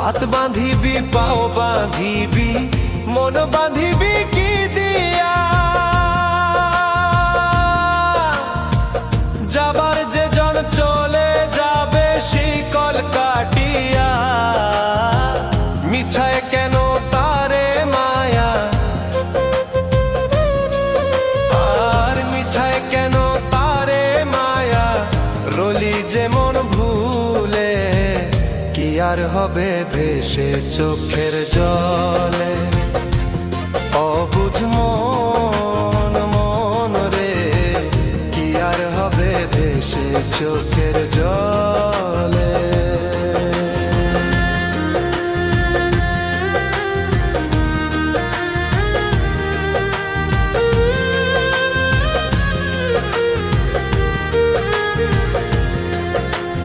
হাত বাঁধিবি পাও বাঁধিবি মন বাঁধিবি কি দিয়া যাবার যে জন চলে যাবে শিকল কাটিয়া মিছায় কেন তারে মায়া আর মিছায় কেন তারে মায়া রলি যেমন ভুলে কি আর হবে ভেসে চোখের জলে অবুঝ মন মন রে কি আর হবে ভেসে চোখে